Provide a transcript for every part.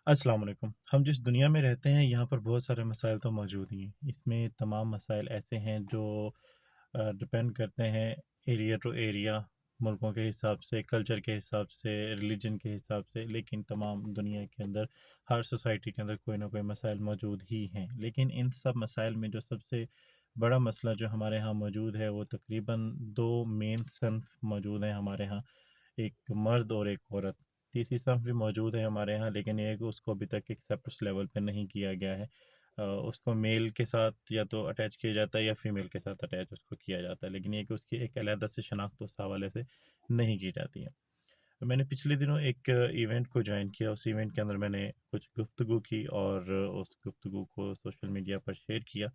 السلام علیکم۔ ہم جس دنیا میں رہتے ہیں یہاں پر بہت سارے مسائل تو موجود ہی ہیں۔ اس میں تمام مسائل ایسے ہیں جو ڈپینڈ کرتے ہیں ایریا ٹو ایریا، ملکوں کے حساب سے، کلچر کے حساب سے، ریلیجن کے حساب سے، لیکن تمام دنیا کے اندر ہر سوسائٹی کے اندر کوئی نہ کوئی مسائل موجود ہی ہیں۔ لیکن ان سب مسائل میں جو سب سے بڑا مسئلہ جو ہمارے ہاں موجود ہے وہ تقریباً دو مین صنف موجود ہیں ہمارے ہاں، ایک مرد اور ایک عورت۔ تیسری صنف بھی موجود ہے ہمارے ہاں، لیکن یہ ہے کہ اس کو ابھی تک ایکسیپٹ اس لیول پہ نہیں کیا گیا ہے۔ اس کو میل کے ساتھ یا تو اٹیچ کیا جاتا ہے یا فیمیل کے ساتھ اٹیچ اس کو کیا جاتا ہے، لیکن یہ کہ اس کی ایک علیحدہ سے شناخت اس حوالے سے نہیں کی جاتی ہے۔ میں نے پچھلے دنوں ایک ایونٹ کو جوائن کیا، اس ایونٹ کے اندر میں نے کچھ گفتگو کی اور اس گفتگو کو سوشل میڈیا پر شیئر کیا،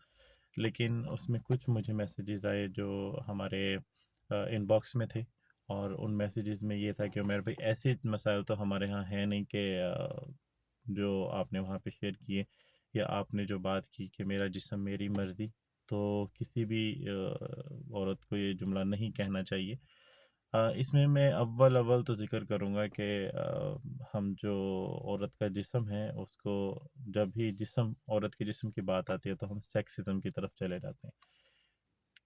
لیکن اس میں کچھ مجھے میسیجز آئے جو ہمارے ان باکس میں تھے، اور ان میسیجز میں یہ تھا کہ عمیر بھائی ایسے مسائل تو ہمارے ہاں ہیں نہیں کہ جو آپ نے وہاں پہ شیئر کیے، یا آپ نے جو بات کی کہ میرا جسم میری مرضی، تو کسی بھی عورت کو یہ جملہ نہیں کہنا چاہیے۔ اس میں اول تو ذکر کروں گا کہ ہم جو عورت کا جسم ہے اس کو، جب بھی عورت کے جسم کی بات آتی ہے تو ہم سیکسزم کی طرف چلے جاتے ہیں،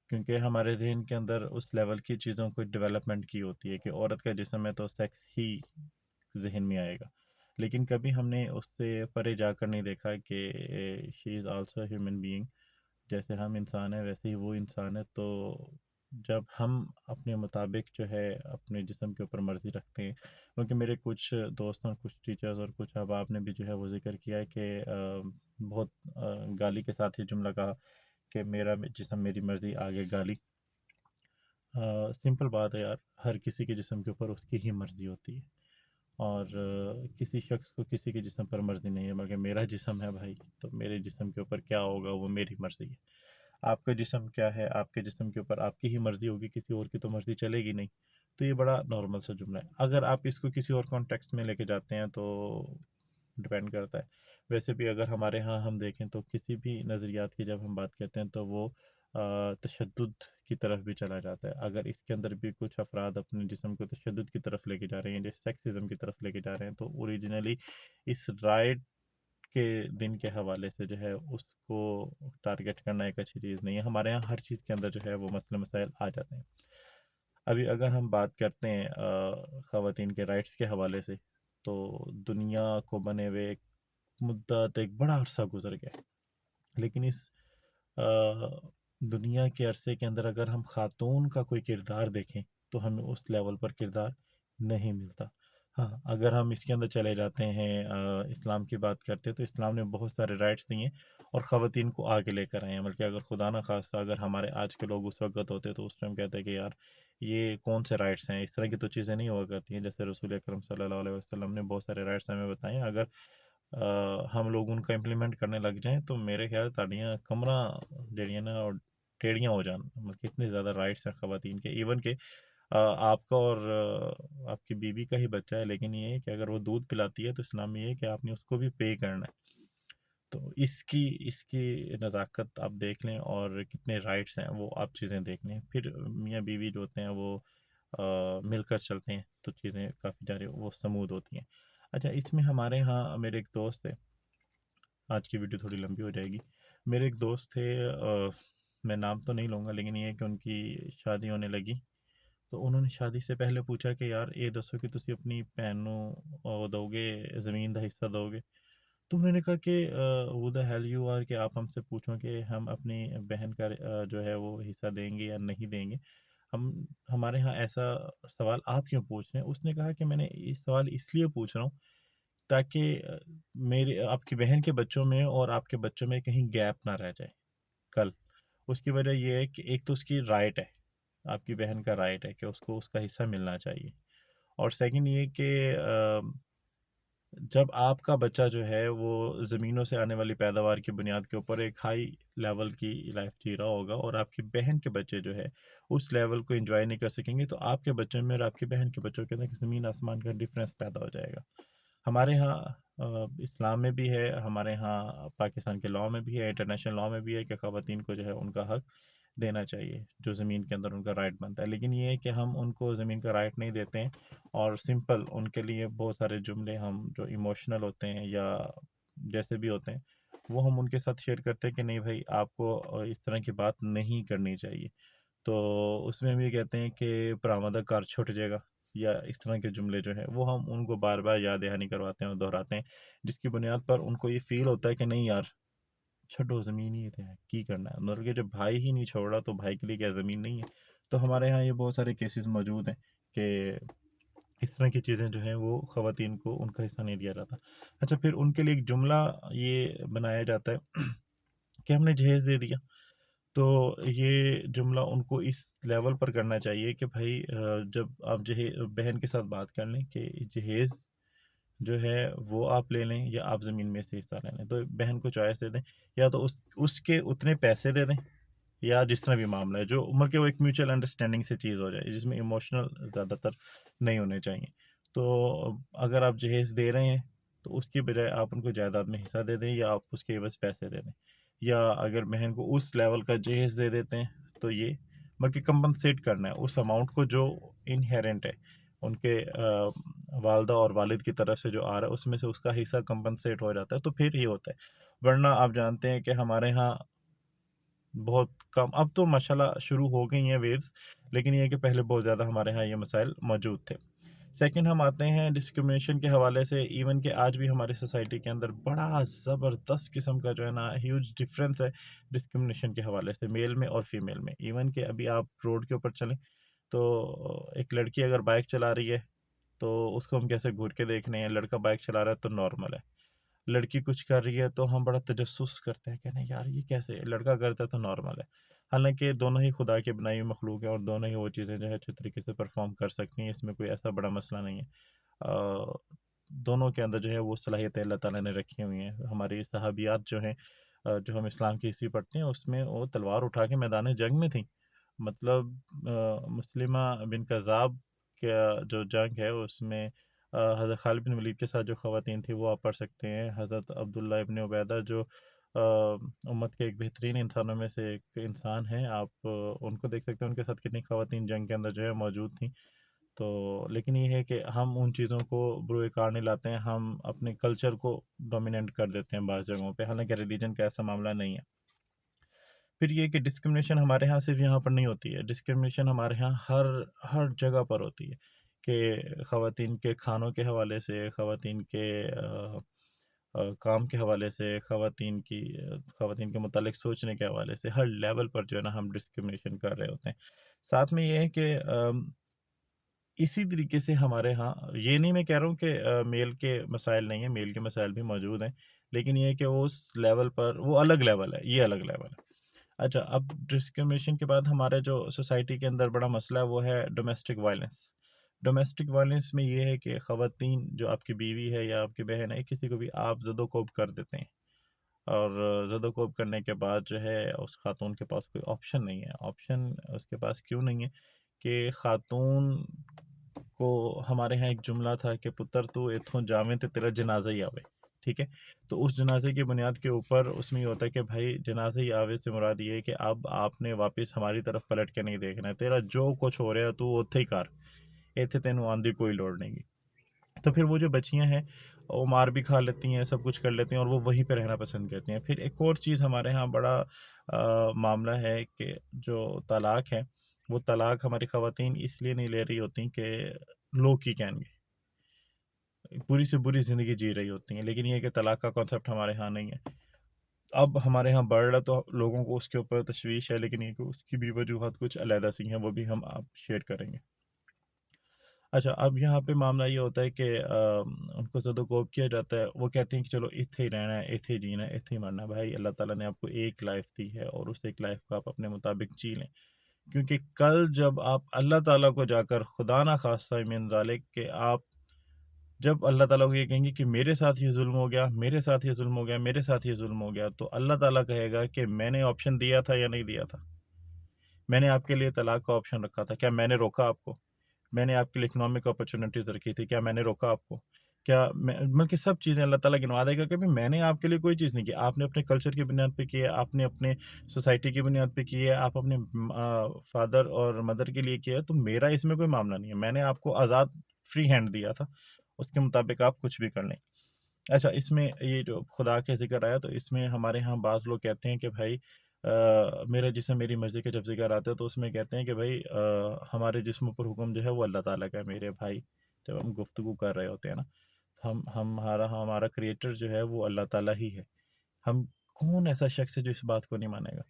کیونکہ ہمارے ذہن کے اندر اس لیول کی چیزوں کو ڈیولپمنٹ کی ہوتی ہے کہ عورت کا جسم ہے تو سیکس ہی ذہن میں آئے گا، لیکن کبھی ہم نے اس سے پرے جا کر نہیں دیکھا کہ شی از آلسو ہیومن بینگ، جیسے ہم انسان ہیں ویسے ہی وہ انسان ہے۔ تو جب ہم اپنے مطابق جو ہے اپنے جسم کے اوپر مرضی رکھتے ہیں، کیونکہ میرے کچھ دوستوں، کچھ ٹیچرز اور کچھ احباب نے بھی جو ہے وہ ذکر کیا ہے کہ بہت گالی کے ساتھ ہی جملہ کہا کہ میرا جسم میری مرضی، آگے گالی۔ سمپل بات ہے یار، ہر کسی کے جسم کے اوپر اس کی ہی مرضی ہوتی ہے، اور کسی شخص کو کسی کے جسم پر مرضی نہیں ہے، مگر میرا جسم ہے بھائی، تو میرے جسم کے اوپر کیا ہوگا وہ میری مرضی ہے۔ آپ کا جسم کیا ہے، آپ کے جسم کے اوپر آپ کی ہی مرضی ہوگی، کسی اور کی تو مرضی چلے گی نہیں۔ تو یہ بڑا نارمل سا جملہ ہے۔ اگر آپ اس کو کسی اور کانٹیکسٹ میں لے کے جاتے ہیں تو ڈپینڈ کرتا ہے۔ ویسے بھی اگر ہمارے ہاں ہم دیکھیں تو کسی بھی نظریات کی جب ہم بات کرتے ہیں تو وہ تشدد کی طرف بھی چلا جاتا ہے۔ اگر اس کے اندر بھی کچھ افراد اپنے جسم کو تشدد کی طرف لے کے جا رہے ہیں، جیسے سیکسزم کی طرف لے کے جا رہے ہیں، تو اوریجنلی اس رائٹ کے دن کے حوالے سے جو ہے اس کو ٹارگٹ کرنا ایک اچھی چیز نہیں ہے۔ ہمارے یہاں ہر چیز کے اندر جو ہے وہ مسئلے مسائل آ جاتے ہیں۔ ابھی اگر ہم بات کرتے ہیں خواتین کے رائٹس کے حوالے سے، تو دنیا کو بنے ہوئے ایک مدت، ایک بڑا عرصہ گزر گیا، لیکن اس آ، دنیا کے عرصے کے اندر اگر ہم خاتون کا کوئی کردار دیکھیں تو ہمیں اس لیول پر کردار نہیں ملتا۔ ہاں، اگر ہم اس کے اندر چلے جاتے ہیں، اسلام کی بات کرتے ہیں تو اسلام نے بہت سارے رائٹس دیے ہیں اور خواتین کو آگے لے کر آئے ہیں، بلکہ اگر خدا نہ خواستہ اگر ہمارے آج کے لوگ اس وقت ہوتے تو اس ٹائم کہتے ہیں کہ یار یہ کون سے رائٹس ہیں، اس طرح کی تو چیزیں نہیں ہوا کرتی ہیں۔ جیسے رسول اکرم صلی اللہ علیہ وسلم نے بہت سارے رائٹس ہمیں بتائے ہیں، اگر ہم لوگ ان کا امپلیمنٹ کرنے لگ جائیں تو میرے خیال تاڑیاں کمرہ جڑیاں نا اور ٹیڑیاں ہو جان، مطلب کتنے زیادہ رائٹس ہیں خواتین کے، ایون کہ آپ کا اور آپ کی بیوی کا ہی بچہ ہے، لیکن یہ ہے کہ اگر وہ دودھ پلاتی ہے تو اسلام میں یہ ہے کہ آپ نے اس کو بھی پے کرنا ہے۔ تو اس کی نزاکت آپ دیکھ لیں اور کتنے رائٹس ہیں وہ آپ چیزیں دیکھ لیں، پھر میاں بیوی جو ہوتے ہیں وہ مل کر چلتے ہیں تو چیزیں کافی سارے وہ سمودھ ہوتی ہیں۔ اچھا، اس میں ہمارے ہاں میرے ایک دوست ہے، آج کی ویڈیو تھوڑی لمبی ہو جائے گی۔ میرے ایک دوست تھے، میں نام تو نہیں لوں گا، لیکن یہ ہے کہ ان کی شادی ہونے لگی تو انہوں نے شادی سے پہلے پوچھا کہ یار یہ دسو کہ تسی اپنی بہن نو دو گے، زمین دا حصہ دو گے؟ تو انہوں نے کہا کہ وہ دا ہیل یو آر کہ آپ ہم سے پوچھو کہ ہم اپنی بہن کا جو ہے وہ حصہ دیں گے یا نہیں دیں گے، ہمارے ہاں ایسا سوال آپ کیوں پوچھ رہے ہیں؟ اس نے کہا کہ میں نے یہ سوال اس لیے پوچھ رہا ہوں تاکہ میرے آپ کی بہن کے بچوں میں اور آپ کے بچوں میں کہیں گیپ نہ رہ جائے کل۔ اس کی وجہ یہ ہے کہ ایک تو اس کی رائٹ ہے، آپ کی بہن کا رائٹ ہے کہ اس کو اس کا حصہ ملنا چاہیے، اور سیکنڈ یہ کہ جب آپ کا بچہ جو ہے وہ زمینوں سے آنے والی پیداوار کی بنیاد کے اوپر ایک ہائی لیول کی لائف جی رہا ہوگا اور آپ کی بہن کے بچے جو ہے اس لیول کو انجوائے نہیں کر سکیں گے، تو آپ کے بچوں میں اور آپ کی بہن کے بچوں کے اندر زمین آسمان کا ڈفرینس پیدا ہو جائے گا۔ ہمارے ہاں اسلام میں بھی ہے، ہمارے ہاں پاکستان کے لاء میں بھی ہے، انٹرنیشنل لاء میں بھی ہے کہ خواتین کو جو ہے ان کا حق دینا چاہیے جو زمین کے اندر ان کا رائٹ بنتا ہے. لیکن یہ ہے کہ ہم ان کو زمین کا رائٹ نہیں دیتے ہیں، اور سمپل ان کے لیے بہت سارے جملے ہم جو ایموشنل ہوتے ہیں یا جیسے بھی ہوتے ہیں وہ ہم ان کے ساتھ شیئر کرتے ہیں کہ نہیں بھائی آپ کو اس طرح کی بات نہیں کرنی چاہیے. تو اس میں ہم یہ کہتے ہیں کہ پرآمدہ کار چھٹ جائے گا، یا اس طرح کے جملے جو ہیں وہ ہم ان کو بار بار یاد دہانی کرواتے ہیں اور دہراتے ہیں، جس کی بنیاد پر ان کو یہ فیل ہوتا ہے کہ نہیں یار چھٹو زمین ہی ہے کی کرنا ہے. مطلب کہ جب بھائی ہی نہیں چھوڑ رہا تو بھائی کے لیے کیا زمین نہیں ہے. تو ہمارے یہاں یہ بہت سارے کیسز موجود ہیں کہ اس طرح کی چیزیں جو ہیں وہ خواتین کو ان کا حصہ نہیں دیا جاتا. اچھا، پھر ان کے لیے ایک جملہ یہ بنایا جاتا ہے کہ ہم نے جہیز دے دیا. تو یہ جملہ ان کو اس لیول پر کرنا چاہیے کہ بھائی جب آپ بہن کے ساتھ بات کر لیں کہ جہیز جو ہے وہ آپ لے لیں یا آپ زمین میں سے حصہ لے لیں، تو بہن کو چوائس دے دیں، یا تو اس کے اتنے پیسے دے دیں، یا جس طرح بھی معاملہ ہے جو عمر کے وہ ایک میوچل انڈرسٹینڈنگ سے چیز ہو جائے جس میں ایموشنل زیادہ تر نہیں ہونے چاہیے. تو اگر آپ جہیز دے رہے ہیں تو اس کی بجائے آپ ان کو جائیداد میں حصہ دے دیں، یا آپ اس کے عوض پیسے دے دیں. یا اگر بہن کو اس لیول کا جہیز دے دیتے ہیں تو یہ بلکہ کمپنسیٹ کرنا ہے اس اماؤنٹ کو جو انہیرنٹ ہے ان کے والدہ اور والد کی طرف سے جو آ رہا ہے اس میں سے اس کا حصہ کمپنسیٹ ہو جاتا ہے، تو پھر یہ ہوتا ہے. ورنہ آپ جانتے ہیں کہ ہمارے ہاں بہت کم، اب تو ماشاءاللہ شروع ہو گئی ہیں ویوز، لیکن یہ کہ پہلے بہت زیادہ ہمارے ہاں یہ مسائل موجود تھے. سیکنڈ ہم آتے ہیں ڈسکرمنیشن کے حوالے سے. ایون کہ آج بھی ہماری سوسائٹی کے اندر بڑا زبردست قسم کا جو ہے نا ہیوج ڈفرینس ہے ڈسکرمنیشن کے حوالے سے میل میں اور فیمیل میں. ایون کہ ابھی آپ روڈ کے اوپر چلیں تو ایک لڑکی اگر بائک چلا رہی ہے تو اس کو ہم کیسے گھور کے دیکھ رہے ہیں، لڑکا بائک چلا رہا ہے تو نارمل ہے. لڑکی کچھ کر رہی ہے تو ہم بڑا تجسس کرتے ہیں کہ نہیں یار یہ کیسے، لڑکا کرتا ہے تو نارمل ہے. حالانکہ دونوں ہی خدا کے بنائی ہوئی مخلوق ہیں اور دونوں ہی وہ چیزیں جو ہے اچھے طریقے سے پرفارم کر سکتی ہیں، اس میں کوئی ایسا بڑا مسئلہ نہیں ہے. دونوں کے اندر جو ہے وہ صلاحیتیں اللہ تعالیٰ نے رکھی ہوئی ہیں. ہماری صحابیات جو ہیں جو ہم اسلام کی حصی پڑھتے ہیں اس میں وہ تلوار اٹھا کے میدان جنگ میں تھیں. مطلب مسلمہ بن کذاب کا جو جنگ ہے اس میں حضرت خالد بن ولید کے ساتھ جو خواتین تھیں وہ آپ پڑھ سکتے ہیں. حضرت عبداللہ ابن عبیدہ جو امت کے ایک بہترین انسانوں میں سے ایک انسان ہیں، آپ ان کو دیکھ سکتے ہیں ان کے ساتھ کتنی خواتین جنگ کے اندر جو ہے موجود تھیں. تو لیکن یہ ہے کہ ہم ان چیزوں کو بروئے کار نہیں لاتے ہیں، ہم اپنے کلچر کو ڈومیننٹ کر دیتے ہیں بعض جگہوں پہ، حالانکہ ریلیجن کا ایسا معاملہ نہیں ہے. پھر یہ کہ ڈسکرمنیشن ہمارے ہاں صرف یہاں پر نہیں ہوتی ہے، ڈسکرمنیشن ہمارے ہاں ہر جگہ پر ہوتی ہے. کہ خواتین کے کھانوں کے حوالے سے، خواتین کے کام کے حوالے سے، خواتین کے متعلق سوچنے کے حوالے سے، ہر لیول پر جو ہے نا ہم ڈسکرمنیشن کر رہے ہوتے ہیں. ساتھ میں یہ ہے کہ اسی طریقے سے ہمارے ہاں یہ نہیں میں کہہ رہا ہوں کہ میل کے مسائل نہیں ہیں، میل کے مسائل بھی موجود ہیں، لیکن یہ ہے کہ اس لیول پر وہ الگ لیول ہے، یہ الگ لیول ہے. اچھا، اب ڈسکرمنیشن کے بعد ہمارے جو سوسائٹی کے اندر بڑا مسئلہ ہے وہ ہے ڈومیسٹک وائلنس. ڈومیسٹک وائلنس میں یہ ہے کہ خواتین جو آپ کی بیوی ہے یا آپ کی بہن ہے، کسی کو بھی آپ زد و کوب کر دیتے ہیں، اور زد و کوب کرنے کے بعد جو ہے اس خاتون کے پاس کوئی آپشن نہیں ہے. آپشن اس کے پاس کیوں نہیں ہے کہ خاتون کو ہمارے ہاں ایک جملہ تھا کہ پتر تو اتھوں جاویں تے تیرا جنازہ ہی آوے، ٹھیک ہے. تو اس جنازے کی بنیاد کے اوپر اس میں یہ ہوتا ہے کہ بھائی جنازہ ہی آوے سے مراد یہ ہے کہ اب آپ نے واپس ہماری طرف پلٹ کے نہیں دیکھنا ہے، تیرا جو کچھ ہو رہا ہے تو اتھے ہی کر، ایتھے تینوں آن دی کوئی لوڑ نہیں گی. تو پھر وہ جو بچیاں ہیں وہ مار بھی کھا لیتی ہیں، سب کچھ کر لیتی ہیں، اور وہ وہیں پہ رہنا پسند کرتی ہیں. پھر ایک اور چیز ہمارے ہاں بڑا معاملہ ہے کہ جو طلاق ہے، وہ طلاق ہماری خواتین اس لیے نہیں لے رہی ہوتی کہ لوگ کی کہیں گے، پوری سے بری زندگی جی رہی ہوتی ہیں. لیکن یہ کہ طلاق کا کانسیپٹ ہمارے ہاں نہیں ہے. اب ہمارے ہاں بڑھ رہا تو لوگوں کو اس کے اوپر تشویش ہے، لیکن یہ کہ اس کی بھی وجوہات کچھ علیحدہ سی ہیں، وہ بھی ہم آپ شیئر کریں گے. اچھا، اب یہاں پہ معاملہ یہ ہوتا ہے کہ ان کو زد و کوب کیا جاتا ہے. وہ کہتے ہیں کہ چلو اتھے ہی رہنا ہے، اتھے ہی جینا ہے، اتھے ہی مرنا ہے. بھائی اللہ تعالیٰ نے آپ کو ایک لائف دی ہے اور اس ایک لائف کو آپ اپنے مطابق جی لیں، کیونکہ کل جب آپ اللہ تعالیٰ کو جا کر خدا نہ خواستہ من ذالک کہ آپ جب اللہ تعالیٰ کو یہ کہیں گے کہ میرے ساتھ یہ ظلم ہو گیا، میرے ساتھ یہ ظلم ہو گیا، میرے ساتھ یہ ظلم ہو گیا، تو اللہ تعالیٰ کہے گا کہ میں نے آپشن دیا تھا یا نہیں دیا تھا؟ میں نے آپ کے لیے طلاق کا آپشن رکھا تھا، کیا میں نے روکا آپ کو؟ میں نے آپ کے لیے اکنامک اپرچونٹیز رکھی تھی، کیا میں نے روکا آپ کو؟ کیا میں بلکہ سب چیزیں اللہ تعالیٰ گنوا دے گا کہ بھائی میں نے آپ کے لیے کوئی چیز نہیں کی، آپ نے اپنے کلچر کی بنیاد پہ کی ہے، آپ نے اپنے سوسائٹی کی بنیاد پہ کی ہے، آپ اپنے فادر اور مدر کے لیے کیا ہے، تو میرا اس میں کوئی معاملہ نہیں ہے، میں نے آپ کو آزاد فری ہینڈ دیا تھا، اس کے مطابق آپ کچھ بھی کر لیں۔ اچھا، اس میں یہ جو خدا کا ذکر آیا تو اس میں ہمارے ہاں بعض لوگ کہتے ہیں کہ بھائی میرے جسم میری مرضی کا جب ذکر آتا ہے تو اس میں کہتے ہیں کہ بھائی ہمارے جسم پر حکم جو ہے وہ اللہ تعالیٰ کا ہے میرے بھائی، جب ہم گفتگو کر رہے ہوتے ہیں نا، ہمارا کریٹر جو ہے وہ اللہ تعالیٰ ہی ہے۔ ہم کون ایسا شخص ہے جو اس بات کو نہیں مانے گا؟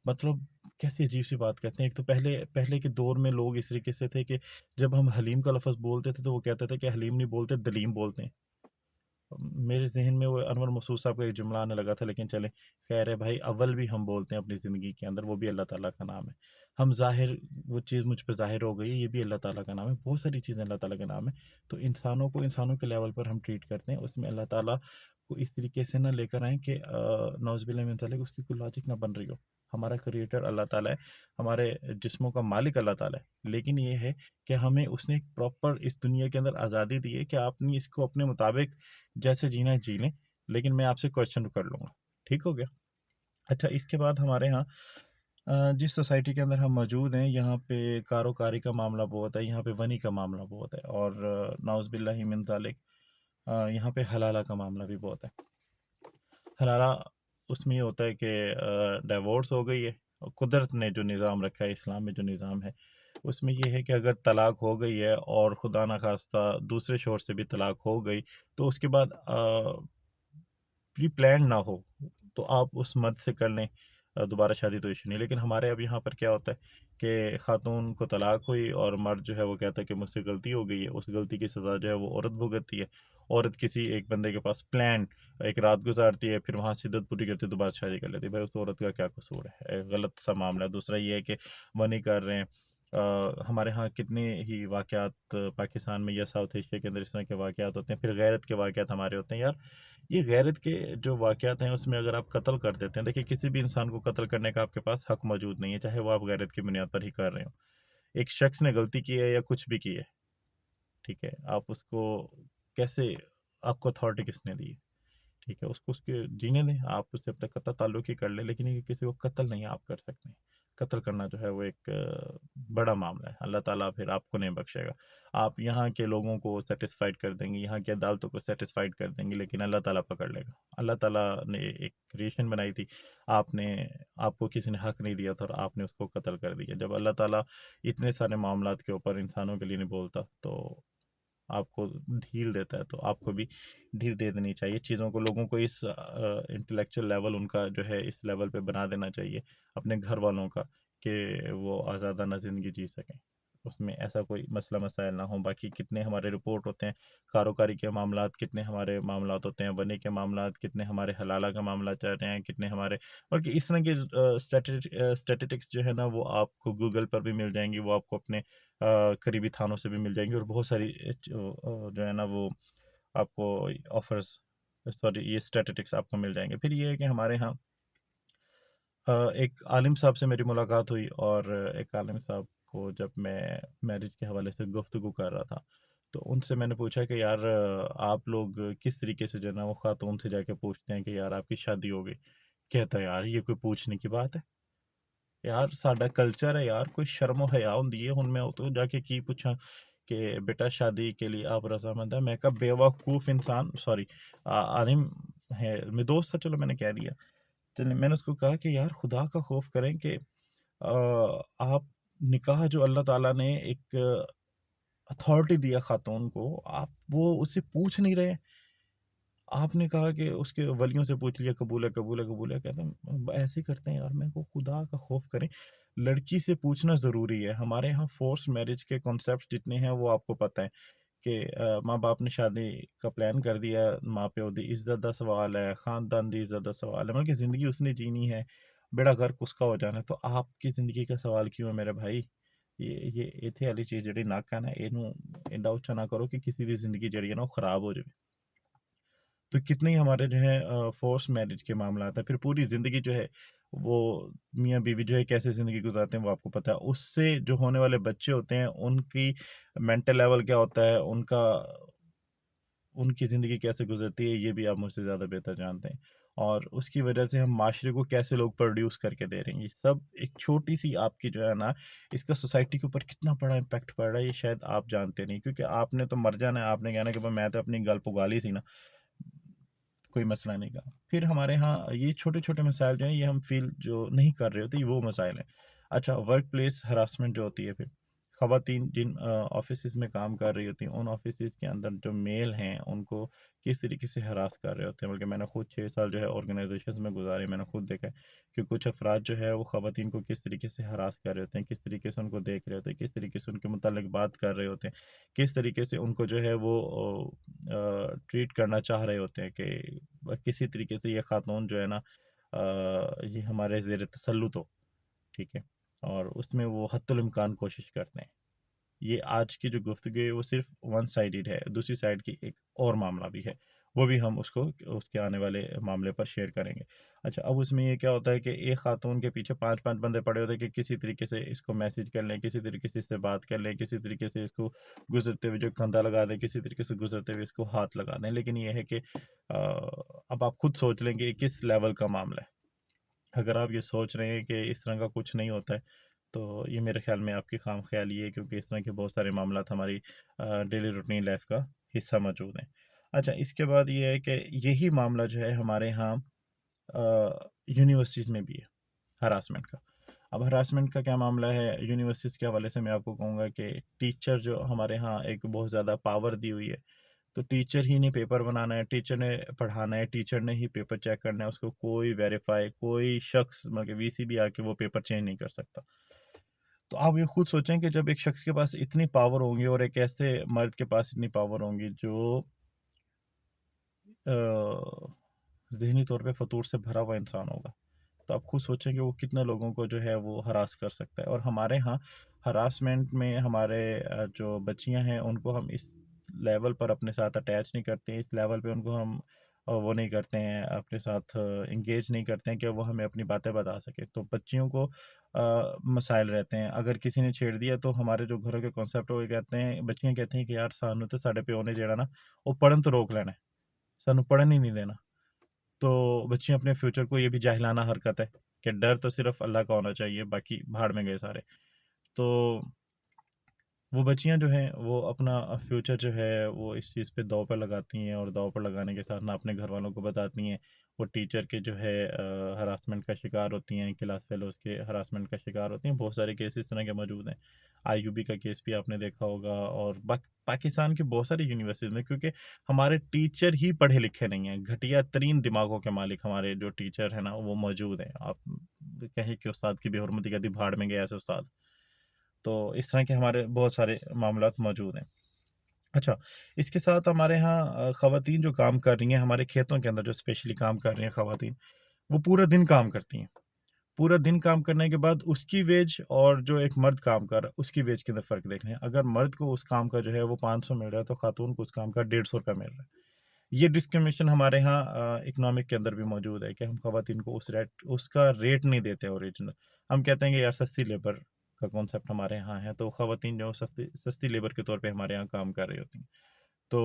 مطلب کیسی عجیب سی بات کہتے ہیں۔ ایک تو پہلے کے دور میں لوگ اس طریقے سے تھے کہ جب ہم حلیم کا لفظ بولتے تھے تو وہ کہتے تھے کہ حلیم نہیں بولتے دلیم بولتے ہیں۔ میرے ذہن میں وہ انور مسعود صاحب کا ایک جملہ آنے لگا تھا، لیکن چلیں خیر ہے بھائی، اول بھی ہم بولتے ہیں اپنی زندگی کے اندر، وہ بھی اللہ تعالیٰ کا نام ہے۔ ہم ظاہر، وہ چیز مجھ پہ ظاہر ہو گئی ہے، یہ بھی اللہ تعالیٰ کا نام ہے، بہت ساری چیزیں اللہ تعالیٰ کا نام ہے۔ تو انسانوں کو انسانوں کے لیول پر ہم ٹریٹ کرتے ہیں، اس میں اللہ تعالیٰ کو اس طریقے سے نہ لے کر آئیں کہ نعوذ باللہ من ذالک اس کی کوئی لاجک نہ بن رہی ہو۔ ہمارا کریٹر اللہ تعالیٰ ہے، ہمارے جسموں کا مالک اللہ تعالیٰ ہے، لیکن یہ ہے کہ ہمیں اس نے ایک پراپر اس دنیا کے اندر آزادی دی ہے کہ آپ نے اس کو اپنے مطابق جیسے جینا ہے جی لیں، لیکن میں آپ سے کوشچن کر لوں گا، ٹھیک ہو گیا؟ اچھا، اس کے بعد ہمارے ہاں جس سوسائٹی کے اندر ہم موجود ہیں یہاں پہ کاروکاری کا معاملہ بہت ہے، یہاں پہ ونی کا معاملہ بہت ہے، اور نعوذ باللہ من ذالک یہاں پہ حلالہ کا معاملہ بھی بہت ہے۔ حلالہ اس میں یہ ہوتا ہے کہ ڈیورس ہو گئی ہے، اور قدرت نے جو نظام رکھا ہے، اسلام میں جو نظام ہے اس میں یہ ہے کہ اگر طلاق ہو گئی ہے اور خدا نخواستہ دوسرے شوہر سے بھی طلاق ہو گئی تو اس کے بعد پری پلان نہ ہو تو آپ اس مرد سے کر لیں دوبارہ شادی، تو ایشو نہیں۔ لیکن ہمارے اب یہاں پر کیا ہوتا ہے کہ خاتون کو طلاق ہوئی اور مرد جو ہے وہ کہتا ہے کہ مجھ سے غلطی ہو گئی ہے، اس غلطی کی سزا جو ہے وہ عورت بھگتتی ہے۔ عورت کسی ایک بندے کے پاس پلان ایک رات گزارتی ہے، پھر وہاں سے عدت پوری کرتی ہے، دوبارہ شادی کر لیتی ہے۔ بھائی اس عورت کا کیا قصور ہے؟ غلط سا معاملہ ہے۔ دوسرا یہ ہے کہ وہ نہیں کر رہے ہیں۔ ہمارے ہاں کتنے ہی واقعات پاکستان میں یا ساؤتھ ایشیا کے اندر اس طرح کے واقعات ہوتے ہیں، پھر غیرت کے واقعات ہمارے ہوتے ہیں۔ یار یہ غیرت کے جو واقعات ہیں اس میں اگر آپ قتل کر دیتے ہیں، دیکھیں کسی بھی انسان کو قتل کرنے کا آپ کے پاس حق موجود نہیں ہے، چاہے وہ آپ غیرت کی بنیاد پر ہی کر رہے ہوں۔ ایک شخص نے غلطی کی ہے یا کچھ بھی کی ہے، ٹھیک ہے، آپ اس کو کیسے، آپ کو اتھارٹی کس نے دی ہے؟ ٹھیک ہے، اس کو اس کے جینے دیں، آپ اس سے اپنا قطع تعلق ہی کر لیں، لیکن یہ کسی کو قتل نہیں آپ کر سکتے ہیں۔ قتل کرنا جو ہے وہ ایک بڑا معاملہ ہے، اللہ تعالیٰ پھر آپ کو نہیں بخشے گا۔ آپ یہاں کے لوگوں کو سیٹسفائیڈ کر دیں گے، یہاں کی عدالتوں کو سیٹسفائیڈ کر دیں گے، لیکن اللہ تعالیٰ پکڑ لے گا۔ اللہ تعالیٰ نے ایک کریشن بنائی تھی، آپ کو کسی نے حق نہیں دیا تھا اور آپ نے اس کو قتل کر دیا۔ جب اللہ تعالیٰ اتنے سارے معاملات کے اوپر انسانوں کے لیے نہیں بولتا تو آپ کو ڈھیل دیتا ہے، تو آپ کو بھی ڈھیل دے دینی چاہیے چیزوں کو، لوگوں کو اس انٹلیکچوئل لیول ان کا جو ہے اس لیول پہ بنا دینا چاہیے اپنے گھر والوں کا، کہ وہ آزادانہ زندگی جی سکیں، اس میں ایسا کوئی مسئلہ مسائل نہ ہوں۔ باقی کتنے ہمارے رپورٹ ہوتے ہیں کاروکاری کے معاملات، کتنے ہمارے معاملات ہوتے ہیں ونی کے معاملات، کتنے ہمارے حلالہ کا معاملہ چل رہے ہیں، کتنے ہمارے، بلکہ اس طرح کے اسٹیٹسٹکس جو ہے نا وہ آپ کو گوگل پر بھی مل جائیں گی، وہ آپ کو اپنے قریبی تھانوں سے بھی مل جائیں گی، اور بہت ساری جو ہے نا وہ آپ کو آفرز، سوری یہ اسٹیٹسٹکس آپ کو مل جائیں گے۔ پھر یہ ہے کہ ہمارے ہاں ایک عالم صاحب سے میری ملاقات ہوئی، اور ایک عالم صاحب کو جب میں میرج کے حوالے سے گفتگو کر رہا تھا تو ان سے میں نے پوچھا کہ یار آپ لوگ کس طریقے سے جو ہے نا وہ خاتون سے جا کے پوچھتے ہیں کہ یار آپ کی شادی ہو گئی؟ کہتا ہے یار یہ کوئی پوچھنے کی بات ہے؟ یار ساڈا کلچر ہے یار، کوئی شرم و حیا ہوندی ہے؟ ہن میں تو جا کے کی پوچھاں کہ بیٹا شادی کے لیے آپ رضامند ہیں؟ میں کہا بے وقوف انسان، سوری عالم ہے میں دوست تھا، چلو میں نے کہہ دیا، چلیں میں نے اس کو کہا کہ یار خدا کا خوف کریں کہ آپ نکاح جو اللہ تعالیٰ نے ایک اتھارٹی دیا خاتون کو، آپ وہ اس سے پوچھ نہیں رہے۔ آپ نے کہا کہ اس کے ولیوں سے پوچھ لیا، قبول ہے قبول ہے قبول ہے، کہتے ہیں ایسے ہی کرتے ہیں یار۔ میں کو خدا کا خوف کریں، لڑکی سے پوچھنا ضروری ہے۔ ہمارے ہاں فورس میرج کے کانسیپٹ جتنے ہیں وہ آپ کو پتہ ہے کہ ماں باپ نے شادی کا پلان کر دیا، ماں پیو دی عزت دا سوال ہے، خاندان دی عزت دا سوال ہے، مطلب کہ زندگی اس نے جینی ہے، بیڑا غرق اس کا ہو جانا ہے، تو آپ کی زندگی کا سوال کیوں ہے میرے بھائی؟ یہ ایتھے والی چیز جڑی ناکا نا اینو اچھا نہ کرو کہ کسی دی زندگی جڑی ہے نا وہ خراب ہو جائے۔ تو کتنے ہی ہمارے جو ہے فورس میرج کے معاملات ہیں، پھر پوری زندگی جو ہے وہ میاں بیوی جو ہے کیسے زندگی گزارتے ہیں وہ آپ کو پتہ ہے۔ اس سے جو ہونے والے بچے ہوتے ہیں ان کی مینٹل لیول کیا ہوتا ہے، ان کا ان کی زندگی کیسے گزرتی ہے یہ بھی آپ مجھ سے زیادہ بہتر جانتے ہیں، اور اس کی وجہ سے ہم معاشرے کو کیسے لوگ پروڈیوس کر کے دے رہے ہیں، یہ سب ایک چھوٹی سی آپ کی جو ہے نا، اس کا سوسائٹی کے اوپر کتنا بڑا امپیکٹ پڑ رہا ہے یہ شاید آپ جانتے نہیں، کیونکہ آپ نے تو مر جانا ہے، آپ نے کہنا کہ بھائی میں تو اپنی گل پگا لی سی نا، کوئی مسئلہ نہیں کا۔ پھر ہمارے ہاں یہ چھوٹے چھوٹے مسائل جو ہیں یہ ہم فیل جو نہیں کر رہے ہوتے یہ وہ مسائل ہیں۔ اچھا، ورک پلیس ہراسمنٹ جو ہوتی ہے، پھر خواتین جن آفیسز میں کام کر رہی ہوتی ہیں، ان آفیسز کے اندر جو میل ہیں ان کو کس طریقے سے ہراس کر رہے ہوتے ہیں، بلکہ میں نے خود 6 سال جو ہے آرگنائزیشنز میں گزارے، میں نے خود دیکھا ہے کہ کچھ افراد جو ہے وہ خواتین کو کس طریقے سے ہراس کر رہے ہوتے ہیں، کس طریقے سے ان کو دیکھ رہے ہوتے ہیں، کس طریقے سے ان کے متعلق بات کر رہے ہوتے ہیں، کس طریقے سے ان کو جو ہے وہ ٹریٹ کرنا چاہ رہے ہوتے ہیں کہ کسی طریقے سے یہ خاتون جو ہے نا یہ ہمارے زیر تسلط ہو، ٹھیک ہے، اور اس میں وہ حتی الامکان کوشش کرتے ہیں۔ یہ آج کی جو گفتگو ہے وہ صرف ون سائیڈڈ ہے، دوسری سائڈ کی ایک اور معاملہ بھی ہے، وہ بھی ہم اس کے آنے والے معاملے پر شیئر کریں گے۔ اچھا، اب اس میں یہ کیا ہوتا ہے کہ ایک خاتون کے پیچھے 5 بندے پڑے ہوتے ہیں کہ کسی طریقے سے اس کو میسج کر لیں، کسی طریقے سے اس سے بات کر لیں، کسی طریقے سے اس کو گزرتے ہوئے جو کندھا لگا دیں، کسی طریقے سے گزرتے ہوئے اس کو ہاتھ لگا دیں، لیکن یہ ہے کہ اب آپ خود سوچ لیں کہ یہ کس لیول کا معاملہ ہے۔ اگر آپ یہ سوچ رہے ہیں کہ اس طرح کا کچھ نہیں ہوتا ہے تو یہ میرے خیال میں آپ کی خام خیالی ہے، کیونکہ اس طرح کے بہت سارے معاملات ہماری ڈیلی روٹین لائف کا حصہ موجود ہیں۔ اچھا، اس کے بعد یہ ہے کہ یہی معاملہ جو ہے ہمارے ہاں یونیورسٹیز میں بھی ہے، ہراسمنٹ کا۔ اب ہراسمنٹ کا کیا معاملہ ہے یونیورسٹیز کے حوالے سے، میں آپ کو کہوں گا کہ ٹیچر جو ہمارے ہاں ایک بہت زیادہ پاور دی ہوئی ہے، تو ٹیچر ہی نے پیپر بنانا ہے، ٹیچر نے پڑھانا ہے، ٹیچر نے ہی پیپر چیک کرنا ہے، اس کو کوئی ویریفائی، کوئی شخص مطلب وی سی بھی آ کے وہ پیپر چینج نہیں کر سکتا۔ تو آپ یہ خود سوچیں کہ جب ایک شخص کے پاس اتنی پاور ہوں گی اور ایک ایسے مرد کے پاس اتنی پاور ہوں گی جو ذہنی طور پہ فطور سے بھرا ہوا انسان ہوگا، تو آپ خود سوچیں کہ وہ کتنے لوگوں کو جو ہے وہ ہراس کر سکتا ہے۔ اور ہمارے ہاں ہراسمنٹ میں ہمارے جو بچیاں ہیں ان کو ہم اس لیول پر اپنے ساتھ اٹیچ نہیں کرتے ہیں، اس لیول پہ ان کو ہم وہ نہیں کرتے ہیں، اپنے ساتھ انگیج نہیں کرتے ہیں کہ وہ ہمیں اپنی باتیں بتا سکے۔ تو بچیوں کو مسائل رہتے ہیں، اگر کسی نے چھیڑ دیا تو ہمارے جو گھروں کے کانسیپٹ وہ کہتے ہیں، بچیاں کہتی ہیں کہ یار سانو تو ساڈے پیو نے جیڑا نا وہ پڑھن تو روک لینا ہے، سانو پڑھن ہی نہیں دینا۔ تو بچیاں اپنے فیوچر کو، یہ بھی جاہلانہ حرکت ہے کہ ڈر تو صرف اللہ کا ہونا چاہیے، باقی بھاڑ میں گئے سارے۔ تو وہ بچیاں جو ہیں وہ اپنا فیوچر جو ہے وہ اس چیز پہ داؤ پر لگاتی ہیں، اور داؤ پر لگانے کے ساتھ نہ اپنے گھر والوں کو بتاتی ہیں، وہ ٹیچر کے جو ہے ہراسمنٹ کا شکار ہوتی ہیں، کلاس فیلوز کے ہراسمنٹ کا شکار ہوتی ہیں۔ بہت سارے کیس اس طرح کے موجود ہیں، آئی یو بی کا کیس بھی آپ نے دیکھا ہوگا، اور پاکستان کی بہت ساری یونیورسٹیز میں، کیونکہ ہمارے ٹیچر ہی پڑھے لکھے نہیں ہیں، گھٹیا ترین دماغوں کے مالک ہمارے جو ٹیچر ہیں نا وہ موجود ہیں۔ آپ کہیں کہ استاد کی بے حرمتی کا دی بھاڑ میں گیا ایسے استاد، تو اس طرح کے ہمارے بہت سارے معاملات موجود ہیں۔ اچھا، اس کے ساتھ ہمارے ہاں خواتین جو کام کر رہی ہیں ہمارے کھیتوں کے اندر، جو اسپیشلی کام کر رہی ہیں خواتین، وہ پورا دن کام کرتی ہیں۔ پورا دن کام کرنے کے بعد اس کی ویج اور جو ایک مرد کام کر رہا ہے اس کی ویج کے اندر فرق دیکھنا ہے۔ اگر مرد کو اس کام کا جو ہے وہ 500 مل رہا ہے تو خاتون کو اس کام کا 150 روپیہ مل رہا ہے۔ یہ ڈسکرمنیشن ہمارے ہاں اکنامک کے اندر بھی موجود ہے کہ ہم خواتین کو اس کا ریٹ نہیں دیتے اوریجنل۔ ہم کہتے ہیں کہ یار سستی لیبر کا کانسیپٹ ہمارے ہاں ہے، تو خواتین جو سستی لیبر کے طور پہ ہمارے ہاں کام کر رہی ہوتی ہیں۔ تو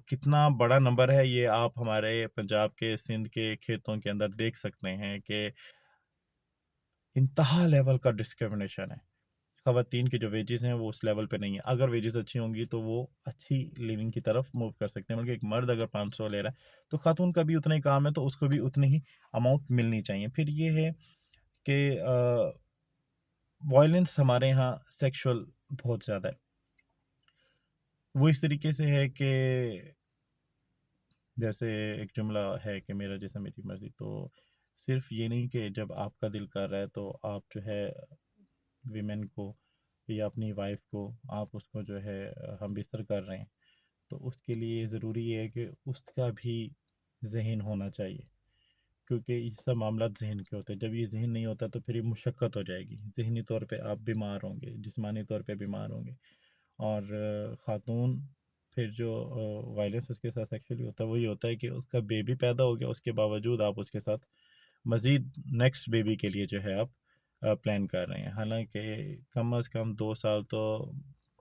کتنا بڑا نمبر ہے یہ آپ ہمارے پنجاب کے سندھ کے کھیتوں کے اندر دیکھ سکتے ہیں کہ انتہا لیول کا ڈسکرمنیشن ہے۔ خواتین کی جو ویجز ہیں وہ اس لیول پہ نہیں ہے، اگر ویجز اچھی ہوں گی تو وہ اچھی لیونگ کی طرف موو کر سکتے ہیں، بلکہ ایک مرد اگر 500 لے رہا ہے تو خاتون کا بھی اتنا ہی کام ہے تو اس کو بھی اتنی ہی اماؤنٹ ملنی چاہیے۔ پھر یہ ہے کہ وائلنس ہمارے یہاں سیکشول بہت زیادہ ہے، وہ اس طریقے سے ہے کہ جیسے ایک جملہ ہے کہ میرا جیسا میری مرضی، تو صرف یہ نہیں کہ جب آپ کا دل کر رہا ہے تو آپ جو ہے ویمن کو یا اپنی وائف کو آپ اس کو جو ہے ہم بستر کر رہے ہیں، تو اس کے لیے ضروری ہے کہ اس کا بھی ذہن ہونا چاہیے، کیونکہ یہ سب معاملات ذہن کے ہوتے ہیں۔ جب یہ ذہن نہیں ہوتا تو پھر یہ مشقت ہو جائے گی، ذہنی طور پہ آپ بیمار ہوں گے، جسمانی طور پہ بیمار ہوں گے، اور خاتون پھر جو وائلنس اس کے ساتھ ایکچولی ہوتا ہے وہ یہ ہوتا ہے کہ اس کا بیبی پیدا ہو گیا، اس کے باوجود آپ اس کے ساتھ مزید نیکسٹ بیبی کے لیے جو ہے آپ پلان کر رہے ہیں، حالانکہ کم از کم 2 سال تو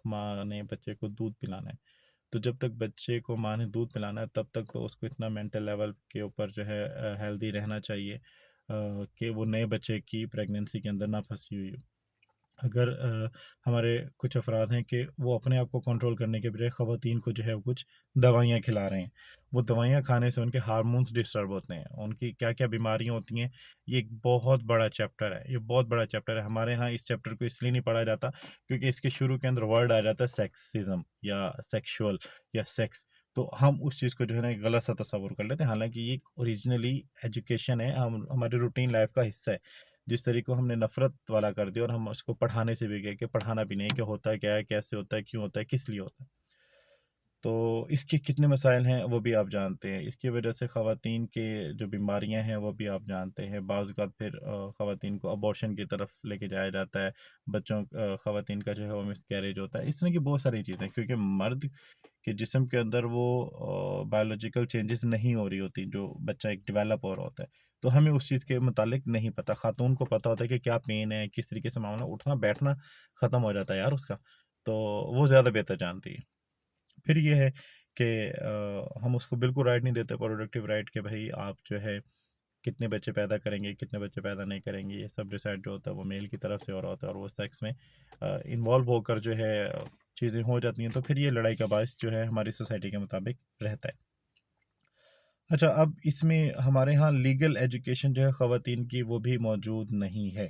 ماں نے بچے کو دودھ پلانا ہے، تو جب تک بچے کو ماں نے دودھ پلانا ہے تب تک تو اس کو اتنا مینٹل لیول کے اوپر جو ہے ہیلدی رہنا چاہیے کہ وہ نئے بچے کی پریگننسی کے اندر نہ پھنسی ہوئی ہو۔ اگر ہمارے کچھ افراد ہیں کہ وہ اپنے آپ کو کنٹرول کرنے کے بجائے خواتین کو جو ہے وہ کچھ دوائیاں کھلا رہے ہیں، وہ دوائیاں کھانے سے ان کے ہارمونز ڈسٹرب ہوتے ہیں، ان کی کیا کیا بیماریاں ہوتی ہیں، یہ ایک بہت بڑا چیپٹر ہے، یہ بہت بڑا چیپٹر ہے۔ ہمارے ہاں اس چیپٹر کو اس لیے نہیں پڑھا جاتا کیونکہ اس کے شروع کے اندر ورڈ آ جاتا ہے سیکسزم یا سیکشول یا سیکس، تو ہم اس چیز کو جو ہے نا ایک غلط سا تصور کر لیتے ہیں، حالانکہ یہ اوریجنلی ایجوکیشن ہے، ہمارے روٹین لائف کا حصہ ہے۔ جس طریقے کو ہم نے نفرت والا کر دیا اور ہم اس کو پڑھانے سے بھی گئے کہ پڑھانا بھی نہیں کہ ہوتا ہے کیا ہے، کیسے ہوتا ہے، کیوں ہوتا ہے، کس لیے ہوتا ہے۔ تو اس کے کتنے مسائل ہیں وہ بھی آپ جانتے ہیں، اس کی وجہ سے خواتین کے جو بیماریاں ہیں وہ بھی آپ جانتے ہیں، بعض اوقات پھر خواتین کو ابورشن کی طرف لے کے جایا جاتا ہے، بچوں خواتین کا جو ہے وہ مس کیریج ہوتا ہے، اس طرح کی بہت ساری چیزیں، کیونکہ مرد کے جسم کے اندر وہ بایولوجیکل چینجز نہیں ہو رہی ہوتی جو بچہ ایک ڈیولپ ہو رہا ہوتا ہے، تو ہمیں اس چیز کے متعلق نہیں پتہ، خاتون کو پتہ ہوتا ہے کہ کیا پین ہے، کس طریقے سے معاملہ، اٹھنا بیٹھنا ختم ہو جاتا ہے یار اس کا، تو وہ زیادہ بہتر جانتی ہے۔ پھر یہ ہے کہ ہم اس کو بالکل رائٹ نہیں دیتے، پروڈکٹیو رائٹ، کہ بھائی آپ جو ہے کتنے بچے پیدا کریں گے، کتنے بچے پیدا نہیں کریں گے، یہ سب ڈیسائڈ جو ہوتا ہے وہ میل کی طرف سے ہو رہا ہوتا ہے، اور وہ سیکس میں انوالو ہو کر جو ہے چیزیں ہو جاتی ہیں، تو پھر یہ لڑائی کا باعث جو ہے ہماری سوسائٹی کے مطابق رہتا ہے۔ اچھا، اب اس میں ہمارے ہاں لیگل ایجوکیشن جو ہے خواتین کی وہ بھی موجود نہیں ہے۔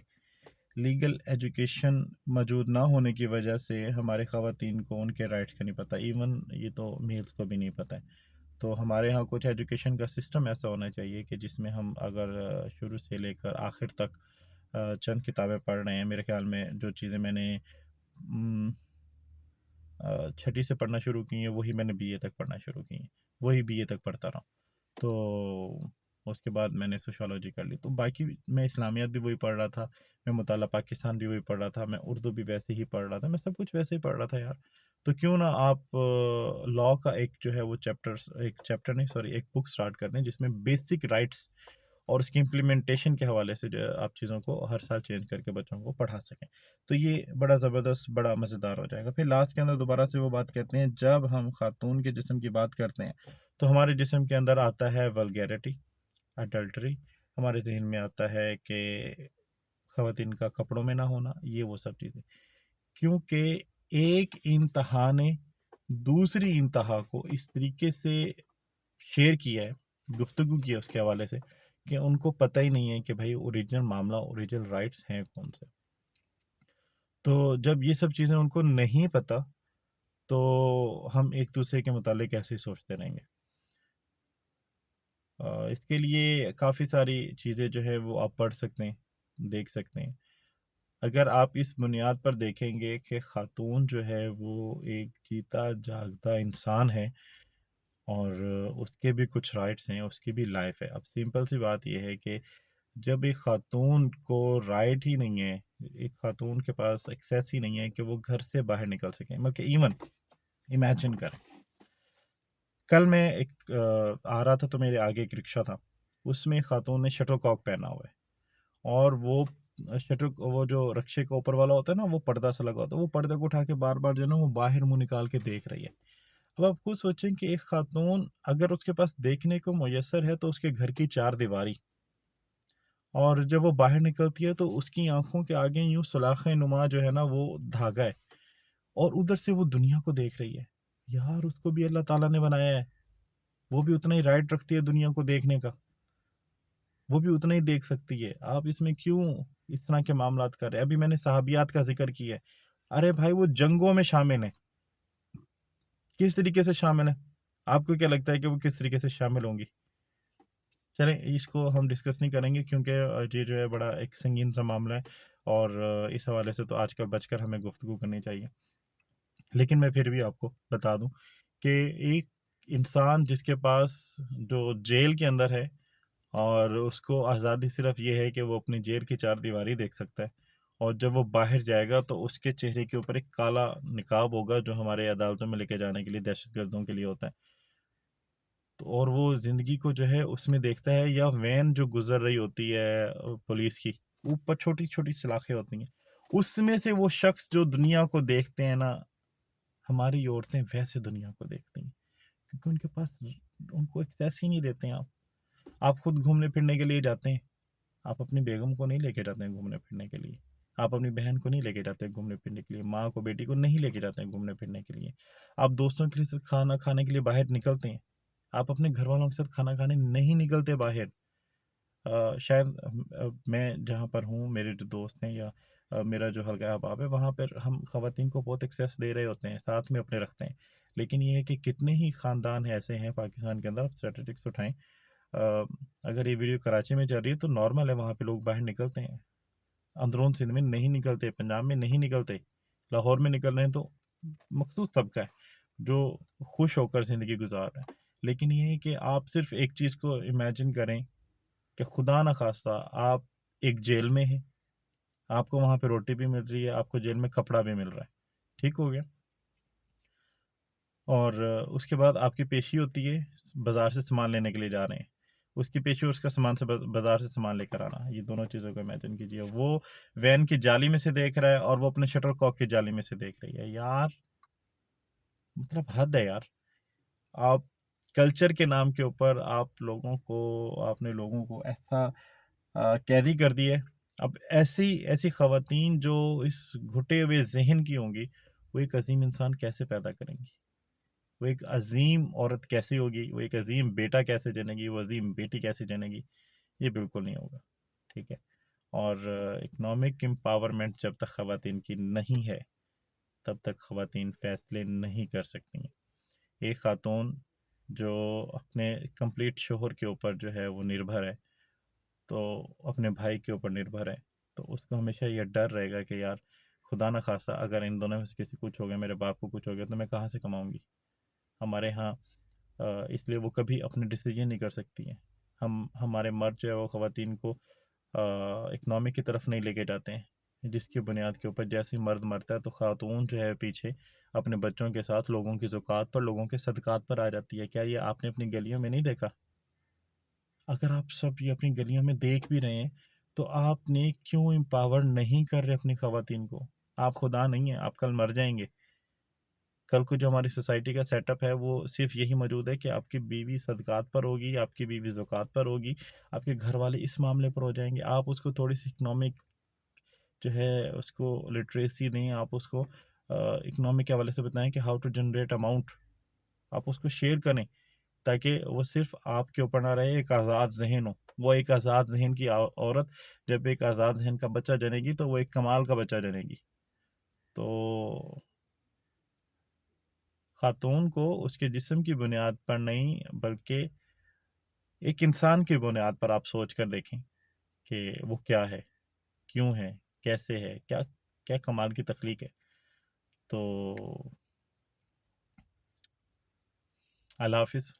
لیگل ایجوکیشن موجود نہ ہونے کی وجہ سے ہمارے خواتین کو ان کے رائٹس کا نہیں پتہ، ایون یہ تو میلز کو بھی نہیں پتہ ہے۔ تو ہمارے ہاں کچھ ایجوکیشن کا سسٹم ایسا ہونا چاہیے کہ جس میں ہم اگر شروع سے لے کر آخر تک چند کتابیں پڑھ رہے ہیں، میرے خیال میں جو چیزیں میں نے چھٹی سے پڑھنا شروع کی ہیں وہی میں نے بی اے تک پڑھنا شروع کی ہیں، وہی بی اے تک پڑھتا رہا، تو اس کے بعد میں نے سوشالوجی کر لی، تو باقی میں اسلامیات بھی وہی پڑھ رہا تھا، میں مطالعہ پاکستان بھی وہی پڑھ رہا تھا، میں اردو بھی ویسے ہی پڑھ رہا تھا، میں سب کچھ ویسے ہی پڑھ رہا تھا یار، تو کیوں نہ آپ لاء کا ایک جو ہے وہ ایک چیپٹر نہیں سوری ایک بک سٹارٹ کر دیں جس میں بیسک رائٹس اور اس کی امپلیمنٹیشن کے حوالے سے جو ہے آپ چیزوں کو ہر سال چینج کر کے بچوں کو پڑھا سکیں، تو یہ بڑا زبردست بڑا مزیدار ہو جائے گا۔ پھر لاسٹ کے اندر دوبارہ سے وہ بات کہتے ہیں، جب ہم خاتون کے جسم کی بات کرتے ہیں تو ہمارے جسم کے اندر آتا ہے ولگیرٹی، اڈلٹری، ہمارے ذہن میں آتا ہے کہ خواتین کا کپڑوں میں نہ ہونا، یہ وہ سب چیزیں، کیونکہ ایک انتہا نے دوسری انتہا کو اس طریقے سے شیئر کیا ہے، گفتگو کی ہے اس کے حوالے سے کہ ان کو پتہ ہی نہیں ہے کہ بھائی اوریجنل معاملہ، اوریجنل رائٹس ہیں کون سے، تو جب یہ سب چیزیں ان کو نہیں پتہ تو ہم ایک دوسرے کے متعلق ایسے ہی سوچتے رہیں گے۔ اس کے لیے کافی ساری چیزیں جو ہے وہ آپ پڑھ سکتے ہیں، دیکھ سکتے ہیں۔ اگر آپ اس بنیاد پر دیکھیں گے کہ خاتون جو ہے وہ ایک جیتا جاگتا انسان ہے اور اس کے بھی کچھ رائٹس ہیں، اس کی بھی لائف ہے۔ اب سمپل سی بات یہ ہے کہ جب ایک خاتون کو رائٹ ہی نہیں ہے، ایک خاتون کے پاس ایکسیس ہی نہیں ہے کہ وہ گھر سے باہر نکل سکیں، بلکہ ایون امیجن کریں، کل میں ایک آ رہا تھا تو میرے آگے ایک رکشہ تھا، اس میں خاتون نے شٹل کاک پہنا ہوا ہے، اور وہ وہ جو رکشے کا اوپر والا ہوتا ہے نا، وہ پردہ سا لگا ہوتا ہے، وہ پردے کو اٹھا کے بار بار جو ہے نا وہ باہر منہ نکال کے دیکھ رہی ہے۔ اب آپ خود سوچیں کہ ایک خاتون اگر اس کے پاس دیکھنے کو میسر ہے تو اس کے گھر کی چار دیواری، اور جب وہ باہر نکلتی ہے تو اس کی آنکھوں کے آگے یوں سلاخ نما جو ہے نا وہ دھاگا ہے، اور ادھر سے وہ دنیا کو دیکھ رہی ہے، یار اس کو بھی اللہ تعالیٰ نے بنایا ہے، وہ بھی اتنا ہی رائٹ رکھتی ہے دنیا کو دیکھنے کا، وہ بھی اتنا ہی دیکھ سکتی ہے، آپ اس میں کیوں اس طرح کے معاملات کر رہے ہیں؟ ابھی میں نے صحابیات کا ذکر کیا ہے، ارے بھائی وہ جنگوں میں شامل ہیں، کس طریقے سے شامل ہیں؟ آپ کو کیا لگتا ہے کہ وہ کس طریقے سے شامل ہوں گی؟ چلیں اس کو ہم ڈسکس نہیں کریں گے کیونکہ یہ جو ہے بڑا ایک سنگین سا معاملہ ہے، اور اس حوالے سے تو آج کل بچ کر ہمیں گفتگو کرنی چاہیے، لیکن میں پھر بھی آپ کو بتا دوں کہ ایک انسان جس کے پاس جو جیل کے اندر ہے اور اس کو آزادی صرف یہ ہے کہ وہ اپنی جیل کی چار دیواری دیکھ سکتا ہے، اور جب وہ باہر جائے گا تو اس کے چہرے کے اوپر ایک کالا نقاب ہوگا جو ہمارے عدالتوں میں لے کے جانے کے لیے دہشت گردوں کے لیے ہوتا ہے، تو اور وہ زندگی کو جو ہے اس میں دیکھتا ہے، یا وین جو گزر رہی ہوتی ہے پولیس کی، اوپر چھوٹی چھوٹی سلاخیں ہوتی ہیں، اس میں سے وہ شخص جو دنیا کو دیکھتے ہیں نا، ہماری عورتیں ویسے دنیا کو دیکھتی ہیں، کیونکہ ان کے پاس ان کو ایکسیس ہی نہیں دیتے ہیں آپ خود گھومنے پھرنے کے لیے جاتے ہیں، آپ اپنی بیگم کو نہیں لے کے جاتے ہیں گھومنے پھرنے کے لیے، آپ اپنی بہن کو نہیں لے کے جاتے ہیں گھومنے پھرنے کے لیے، ماں کو بیٹی کو نہیں لے کے جاتے ہیں گھومنے پھرنے کے لیے، آپ دوستوں کے لیے کھانا کھانے کے لیے باہر نکلتے ہیں، آپ اپنے گھر والوں کے ساتھ کھانا کھانے نہیں نکلتے باہر۔ شاید میں جہاں پر ہوں، میرے جو دوست ہیں یا میرا جو حلقہ احباب ہے، وہاں پر ہم خواتین کو بہت ایکسیس دے رہے ہوتے ہیں، ساتھ میں اپنے رکھتے ہیں، لیکن یہ ہے کہ کتنے ہی خاندان ایسے ہیں پاکستان کے اندر، آپ اسٹیٹسٹکس اٹھائیں، اگر یہ ویڈیو کراچی میں چل رہی ہے تو نارمل ہے، وہاں پہ لوگ باہر نکلتے ہیں، اندرون سندھ میں نہیں نکلتے، پنجاب میں نہیں نکلتے، لاہور میں نکل رہے ہیں تو مخصوص طبقہ ہے جو خوش ہو کر زندگی گزار رہا ہے۔ لیکن یہ ہے کہ آپ صرف ایک چیز کو امیجن کریں کہ خدا نخواستہ آپ ایک جیل میں ہیں، آپ کو وہاں پہ روٹی بھی مل رہی ہے، آپ کو جیل میں کپڑا بھی مل رہا ہے، ٹھیک ہو گیا، اور اس کے بعد آپ کی پیشی ہوتی ہے، بازار سے سامان لینے کے لیے جا رہے ہیں، اس کی پیشی اور اس کا سامان سے بازار سے سامان لے کر آنا، یہ دونوں چیزوں کو امیجن کیجیے، وہ وین کی جالی میں سے دیکھ رہا ہے اور وہ اپنے شٹل کاک کی جالی میں سے دیکھ رہی ہے، یار مطلب حد ہے یار۔ آپ کلچر کے نام کے اوپر آپ نے لوگوں کو ایسا قیدی کر دی ہے۔ اب ایسی خواتین جو اس گھٹے ہوئے ذہن کی ہوں گی، وہ ایک عظیم انسان کیسے پیدا کریں گی، وہ ایک عظیم عورت کیسی ہوگی، وہ ایک عظیم بیٹا کیسے جنے گی، وہ عظیم بیٹی کیسے جنے گی، یہ بالکل نہیں ہوگا، ٹھیک ہے۔ اور اکنامک امپاورمنٹ جب تک خواتین کی نہیں ہے، تب تک خواتین فیصلے نہیں کر سکتی ہیں۔ ایک خاتون جو اپنے کمپلیٹ شوہر کے اوپر جو ہے وہ نربھر ہے، تو اپنے بھائی کے اوپر نربھر ہے، تو اس کو ہمیشہ یہ ڈر رہے گا کہ یار خدا نخواستہ اگر ان دونوں میں سے کسی کچھ ہو گیا، میرے باپ کو کچھ ہو گیا تو میں کہاں سے کماؤں گی۔ ہمارے ہاں اس لیے وہ کبھی اپنے ڈیسیجن نہیں کر سکتی ہیں، ہمارے مرد جو ہے وہ خواتین کو اکنامک کی طرف نہیں لے کے جاتے ہیں، جس کی بنیاد کے اوپر جیسے مرد مرتا ہے تو خاتون جو ہے پیچھے اپنے بچوں کے ساتھ لوگوں کی زکوٰۃ پر، لوگوں کے صدقات پر آ جاتی ہے۔ کیا یہ آپ نے اپنی گلیوں میں نہیں دیکھا؟ اگر آپ سب یہ اپنی گلیوں میں دیکھ بھی رہے ہیں تو آپ نے کیوں امپاور نہیں کر رہے اپنی خواتین کو؟ آپ خدا نہیں ہیں، آپ کل مر جائیں گے۔ کل کو جو ہماری سوسائٹی کا سیٹ اپ ہے وہ صرف یہی موجود ہے کہ آپ کی بیوی صدقات پر ہوگی، آپ کی بیوی زکوٰۃ پر ہوگی، آپ کے گھر والے اس معاملے پر ہو جائیں گے، آپ اس کو تھوڑی سی اکنامک جو ہے اس کو لٹریسی دیں، آپ اس کو اکنامک کے حوالے سے بتائیں کہ ہاؤ ٹو جنریٹ اماؤنٹ، آپ اس کو شیئر کریں تاکہ وہ صرف آپ کے اوپر نہ رہے، ایک آزاد ذہن ہو۔ وہ ایک آزاد ذہن کی عورت جب ایک آزاد ذہن کا بچہ جنے گی تو وہ ایک کمال کا بچہ جنے گی۔ تو خاتون کو اس کے جسم کی بنیاد پر نہیں بلکہ ایک انسان کی بنیاد پر آپ سوچ کر دیکھیں کہ وہ کیا ہے، کیوں ہے، کیسے ہے، کیا کمال کی تخلیق ہے۔ تو اللہ حافظ۔